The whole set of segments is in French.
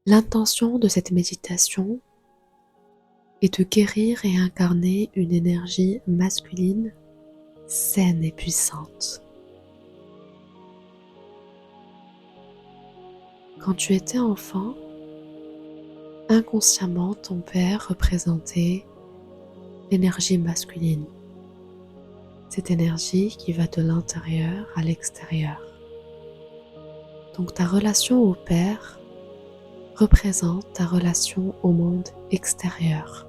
L'intention de cette méditation est de guérir et incarner une énergie masculine saine et puissante. Quand tu étais enfant, inconsciemment ton père représentait l'énergie masculine, cette énergie qui va de l'intérieur à l'extérieur. Donc ta relation au père représente ta relation au monde extérieur,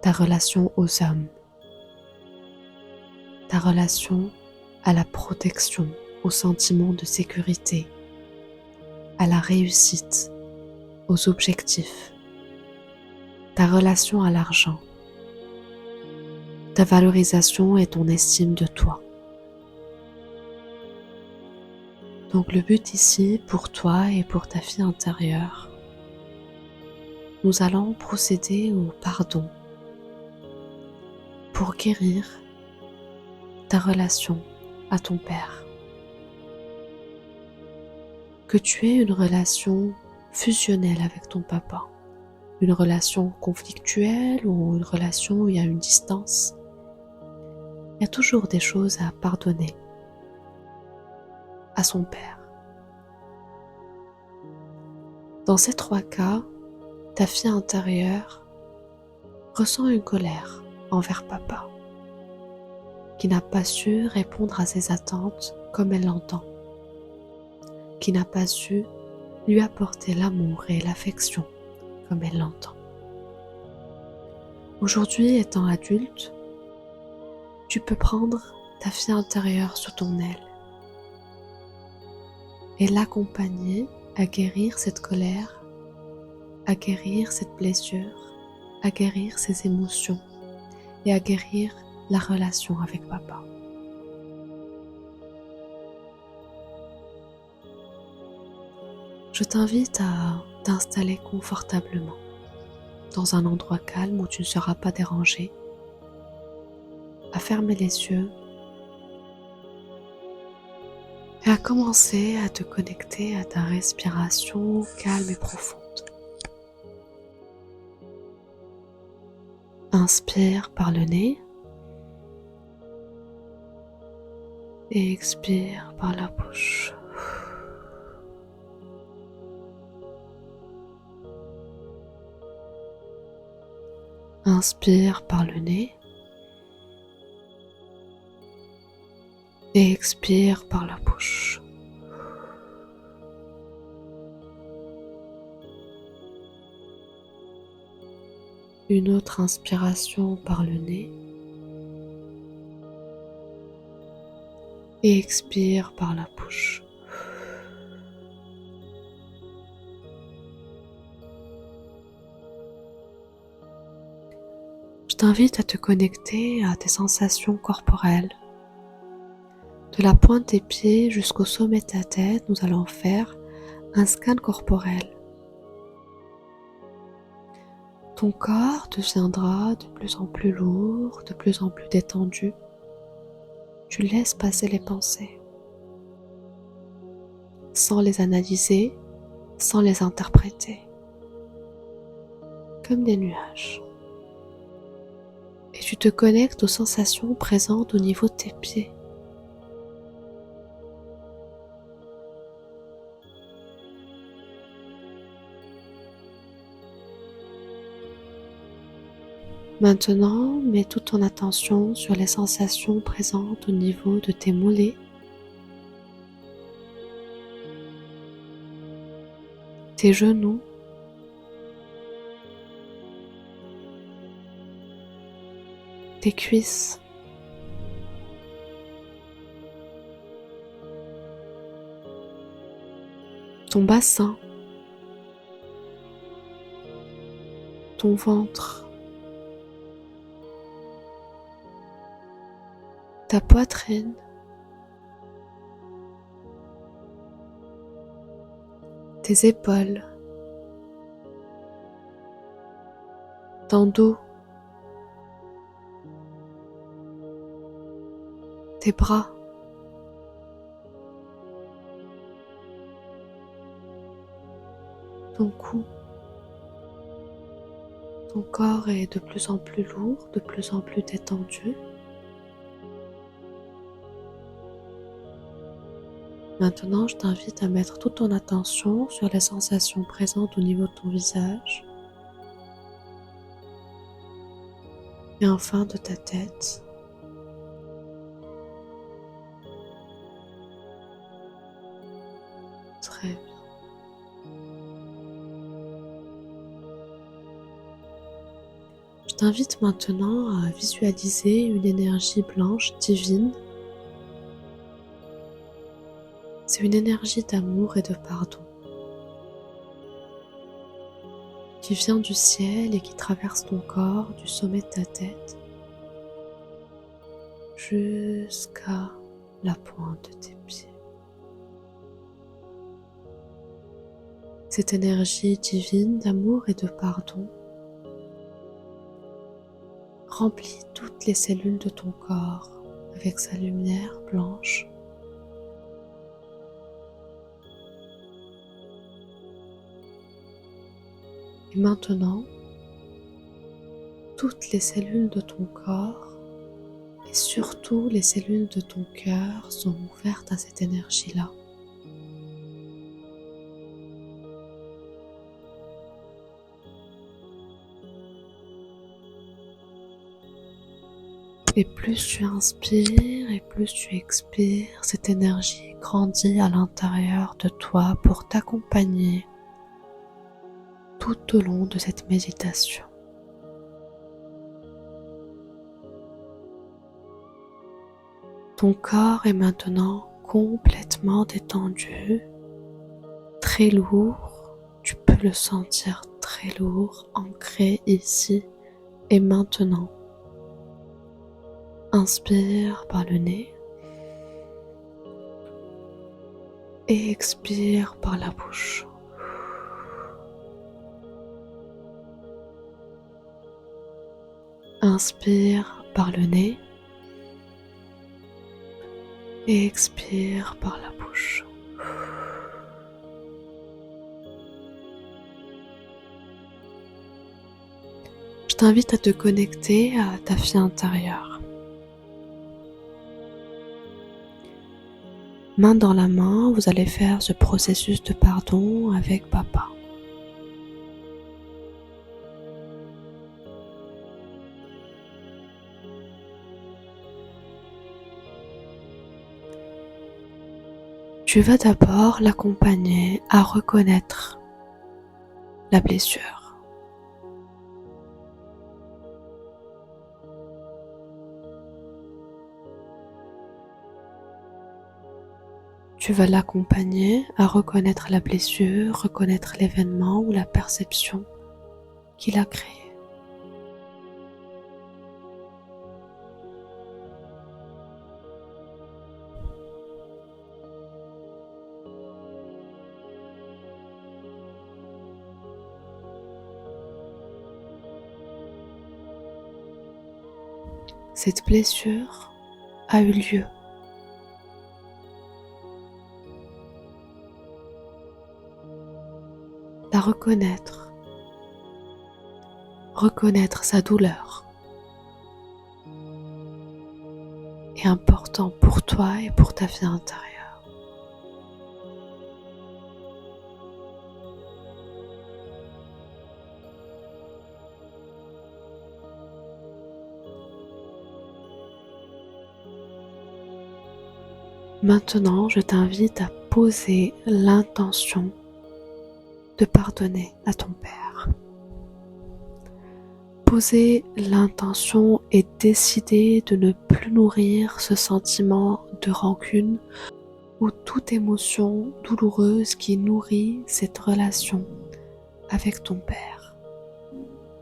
ta relation aux hommes, ta relation à la protection, au sentiment de sécurité, à la réussite, aux objectifs, ta relation à l'argent, ta valorisation et ton estime de toi. Donc le but ici, pour toi et pour ta fille intérieure, nous allons procéder au pardon pour guérir ta relation à ton père. Que tu aies une relation fusionnelle avec ton papa, une relation conflictuelle ou une relation où il y a une distance, il y a toujours des choses à pardonner à son père. Dans ces trois cas, ta fille intérieure ressent une colère envers papa, qui n'a pas su répondre à ses attentes comme elle l'entend, qui n'a pas su lui apporter l'amour et l'affection comme elle l'entend. Aujourd'hui, étant adulte, tu peux prendre ta fille intérieure sous ton aile et l'accompagner à guérir cette colère, à guérir cette blessure, à guérir ses émotions et à guérir la relation avec papa. Je t'invite à t'installer confortablement dans un endroit calme où tu ne seras pas dérangé, à fermer les yeux et à commencer à te connecter à ta respiration calme et profonde. Inspire par le nez et expire par la bouche. Inspire par le nez et expire par la bouche. Une autre inspiration par le nez et expire par la bouche. Je t'invite à te connecter à tes sensations corporelles. De la pointe des pieds jusqu'au sommet de ta tête, nous allons faire un scan corporel. Ton corps deviendra de plus en plus lourd, de plus en plus détendu. Tu laisses passer les pensées, sans les analyser, sans les interpréter, comme des nuages. Et tu te connectes aux sensations présentes au niveau de tes pieds. Maintenant, mets toute ton attention sur les sensations présentes au niveau de tes mollets, tes genoux, tes cuisses, ton bassin, ton ventre, ta poitrine, tes épaules, ton dos, tes bras, ton cou. Ton corps est de plus en plus lourd, de plus en plus détendu. Maintenant, je t'invite à mettre toute ton attention sur les sensations présentes au niveau de ton visage et enfin de ta tête. Très bien. Je t'invite maintenant à visualiser une énergie blanche divine. C'est une énergie d'amour et de pardon qui vient du ciel et qui traverse ton corps du sommet de ta tête jusqu'à la pointe de tes pieds. Cette énergie divine d'amour et de pardon remplit toutes les cellules de ton corps avec sa lumière blanche. Et maintenant, toutes les cellules de ton corps et surtout les cellules de ton cœur sont ouvertes à cette énergie-là. Et plus tu inspires et plus tu expires, cette énergie grandit à l'intérieur de toi pour t'accompagner tout au long de cette méditation. Ton corps est maintenant complètement détendu, très lourd. Tu peux le sentir très lourd, ancré ici et maintenant. Inspire par le nez et expire par la bouche. Inspire par le nez et expire par la bouche. Je t'invite à te connecter à ta fille intérieure. Main dans la main, vous allez faire ce processus de pardon avec papa. Tu vas d'abord l'accompagner à reconnaître la blessure. Tu vas l'accompagner à reconnaître la blessure, reconnaître l'événement ou la perception qu'il a créé. Cette blessure a eu lieu. La reconnaître sa douleur est important pour toi et pour ta vie intérieure. Maintenant, je t'invite à poser l'intention de pardonner à ton père. Poser l'intention et décider de ne plus nourrir ce sentiment de rancune ou toute émotion douloureuse qui nourrit cette relation avec ton père.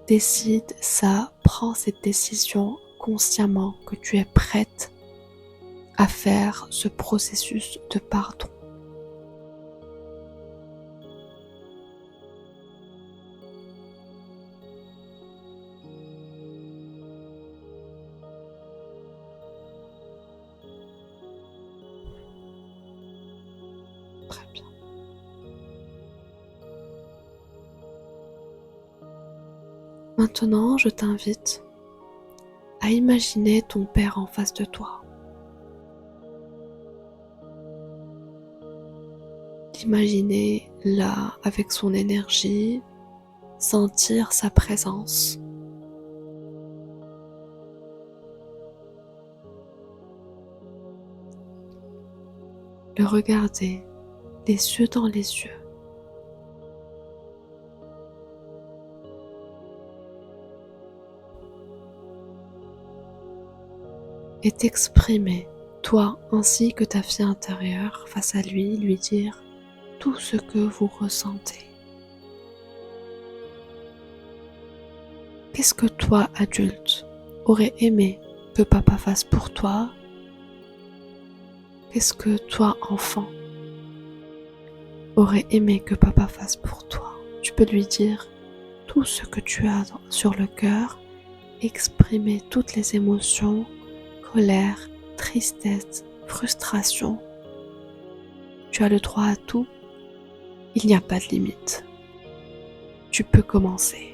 Décide ça, prends cette décision consciemment que tu es prête à faire ce processus de pardon. Très bien. Maintenant, je t'invite à imaginer ton père en face de toi. D'imaginer là avec son énergie, sentir sa présence. Le regarder, les yeux dans les yeux. Et t'exprimer, toi ainsi que ta fille intérieure, face à lui dire tout ce que vous ressentez. Qu'est-ce que toi, adulte, aurais aimé que papa fasse pour toi? Qu'est-ce que toi, enfant, aurais aimé que papa fasse pour toi? Tu peux lui dire tout ce que tu as sur le cœur, exprimer toutes les émotions, colère, tristesse, frustration. Tu as le droit à tout, il n'y a pas de limite. Tu peux commencer.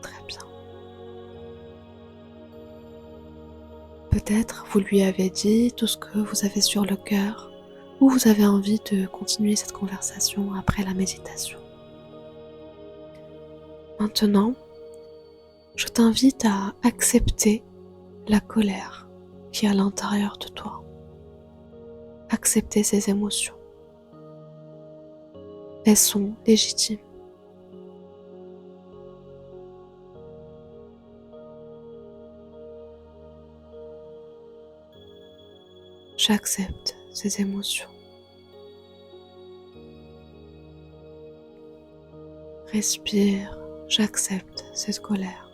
Très bien. Peut-être vous lui avez dit tout ce que vous avez sur le cœur, ou vous avez envie de continuer cette conversation après la méditation. Maintenant, je t'invite à accepter la colère qui est à l'intérieur de toi. Accepter ces émotions. Elles sont légitimes. J'accepte ces émotions. Respire, j'accepte cette colère.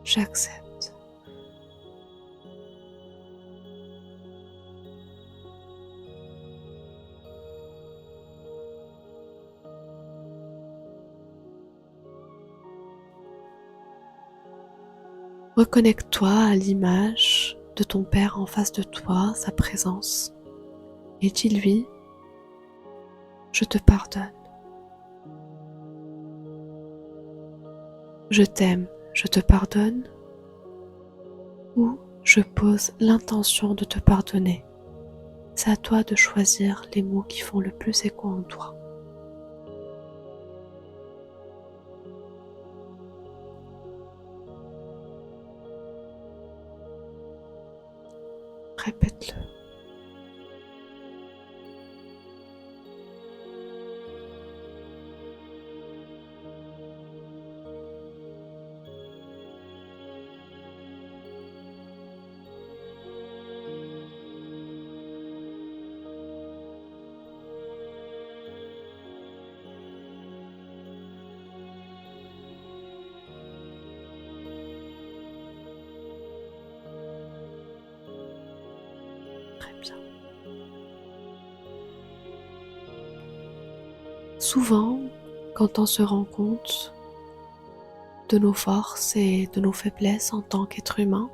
J'accepte. Reconnecte-toi à l'image de ton père en face de toi, sa présence, et dis-lui, je te pardonne. Je t'aime, je te pardonne, ou je pose l'intention de te pardonner. C'est à toi de choisir les mots qui font le plus écho en toi. Répète-le. Très bien. Souvent, quand on se rend compte de nos forces et de nos faiblesses en tant qu'être humain,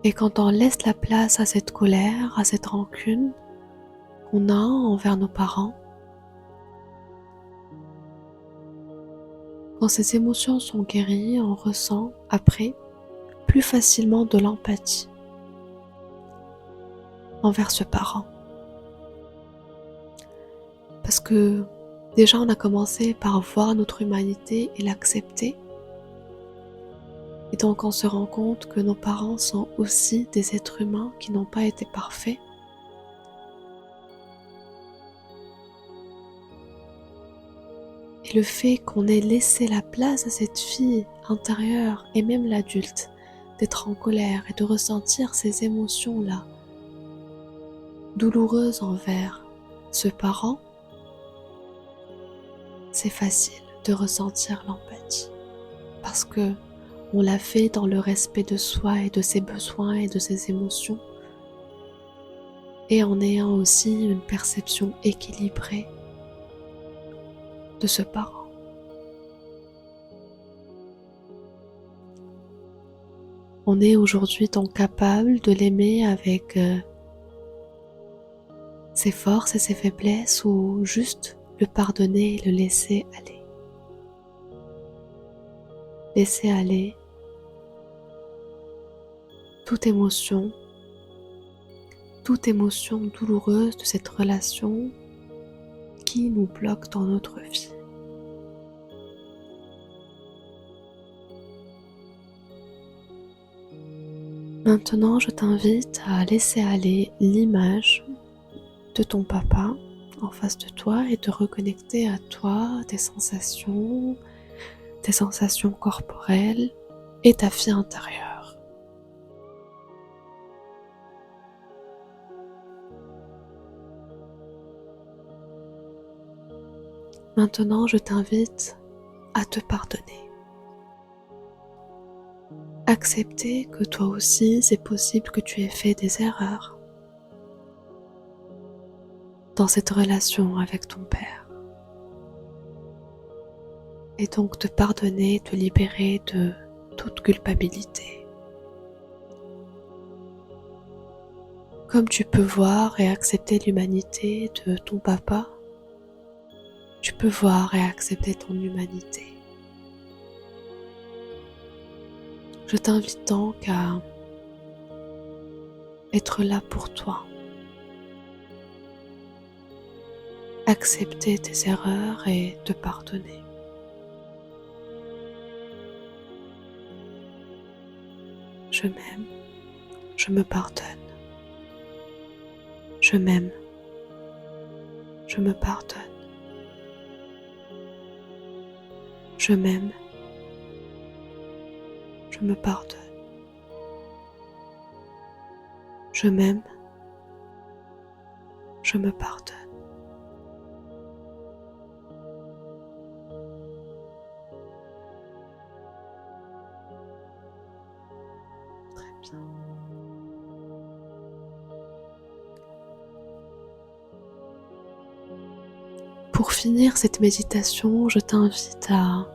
et quand on laisse la place à cette colère, à cette rancune qu'on a envers nos parents, quand ces émotions sont guéries, on ressent après plus facilement de l'empathie envers ce parent. Parce que déjà on a commencé par voir notre humanité et l'accepter. Et donc on se rend compte que nos parents sont aussi des êtres humains qui n'ont pas été parfaits. Et le fait qu'on ait laissé la place à cette fille intérieure et même l'adulte d'être en colère et de ressentir ces émotions-là douloureuses envers ce parent, c'est facile de ressentir l'empathie parce que on l'a fait dans le respect de soi et de ses besoins et de ses émotions et en ayant aussi une perception équilibrée de ce parent. On est aujourd'hui donc capable de l'aimer avec ses forces et ses faiblesses ou juste le pardonner et le laisser aller. Laisser aller toute émotion douloureuse de cette relation qui nous bloque dans notre vie. Maintenant, je t'invite à laisser aller l'image de ton papa en face de toi et te reconnecter à toi, tes sensations corporelles et ta fille intérieure. Maintenant, je t'invite à te pardonner. Accepter que toi aussi, c'est possible que tu aies fait des erreurs dans cette relation avec ton père. Et donc te pardonner, te libérer de toute culpabilité. Comme tu peux voir et accepter l'humanité de ton papa, tu peux voir et accepter ton humanité. Je t'invite donc à être là pour toi. Accepter tes erreurs et te pardonner. Je m'aime, je me pardonne. Je m'aime, je me pardonne. Je m'aime, je me pardonne. Je m'aime, je me pardonne. Très bien. Pour finir cette méditation, je t'invite à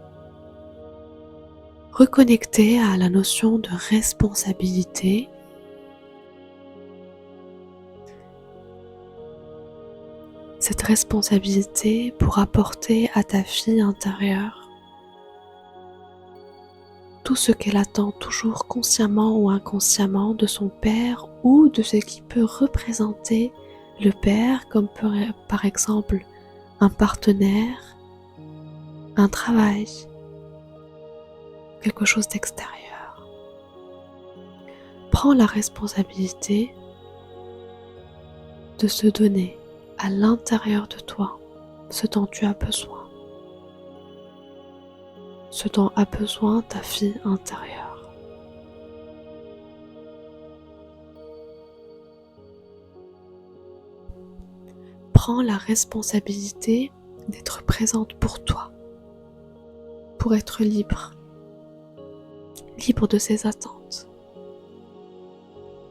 reconnecter à la notion de responsabilité. Cette responsabilité pour apporter à ta fille intérieure tout ce qu'elle attend toujours consciemment ou inconsciemment de son père ou de ce qui peut représenter le père, comme par exemple un partenaire, un travail, quelque chose d'extérieur. Prends la responsabilité de se donner à l'intérieur de toi ce dont tu as besoin, ce dont a besoin ta fille intérieure. Prends la responsabilité d'être présente pour toi, pour être libre, libre de ses attentes,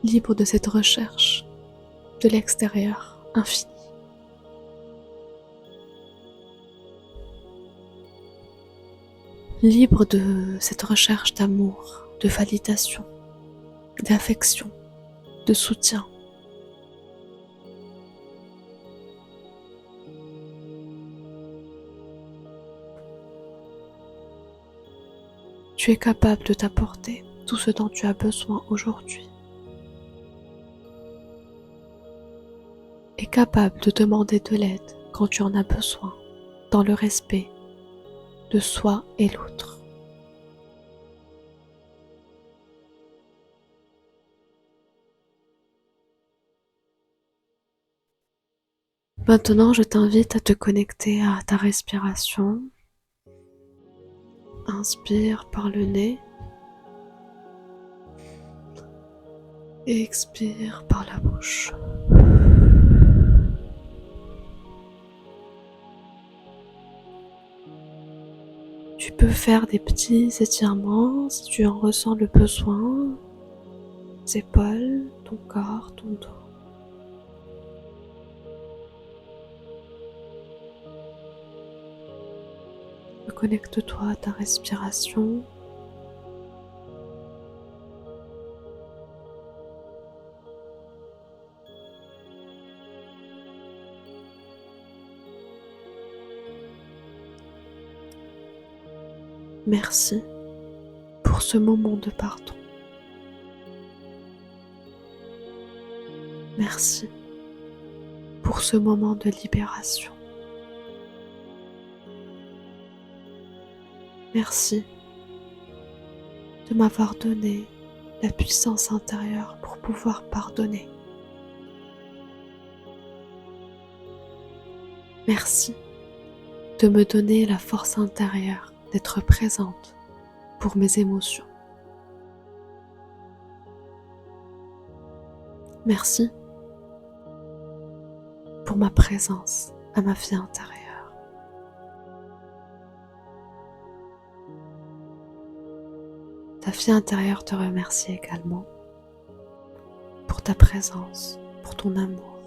libre de cette recherche de l'extérieur infini. Libre de cette recherche d'amour, de validation, d'affection, de soutien. Tu es capable de t'apporter tout ce dont tu as besoin aujourd'hui. Et capable de demander de l'aide quand tu en as besoin, dans le respect de soi et l'autre. Maintenant, je t'invite à te connecter à ta respiration. Inspire par le nez et expire par la bouche. Tu peux faire des petits étirements si tu en ressens le besoin. Tes épaules, ton corps, ton dos. Reconnecte-toi à ta respiration. Merci pour ce moment de pardon. Merci pour ce moment de libération. Merci de m'avoir donné la puissance intérieure pour pouvoir pardonner. Merci de me donner la force intérieure d'être présente pour mes émotions. Merci pour ma présence à ma vie intérieure. Ta vie intérieure te remercie également pour ta présence, pour ton amour,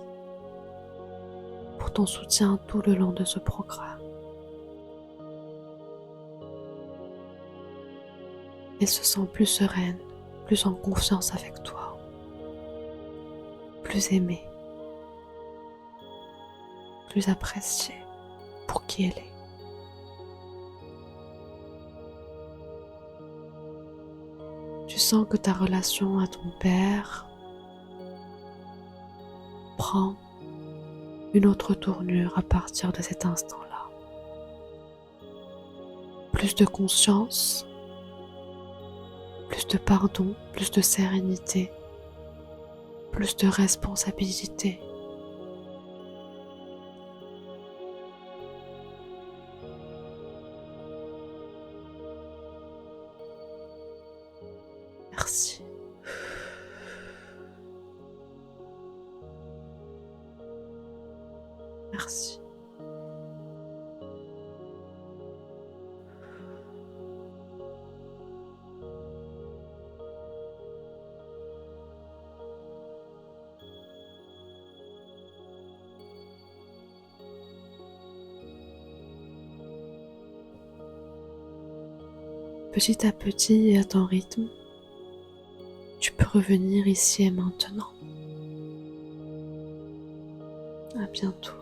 pour ton soutien tout le long de ce programme. Elle se sent plus sereine, plus en confiance avec toi, plus aimée, plus appréciée pour qui elle est. Tu sens que ta relation à ton père prend une autre tournure à partir de cet instant-là. Plus de conscience, plus de pardon, plus de sérénité, plus de responsabilité. Merci. Merci. Petit à petit et à ton rythme, tu peux revenir ici et maintenant. À bientôt.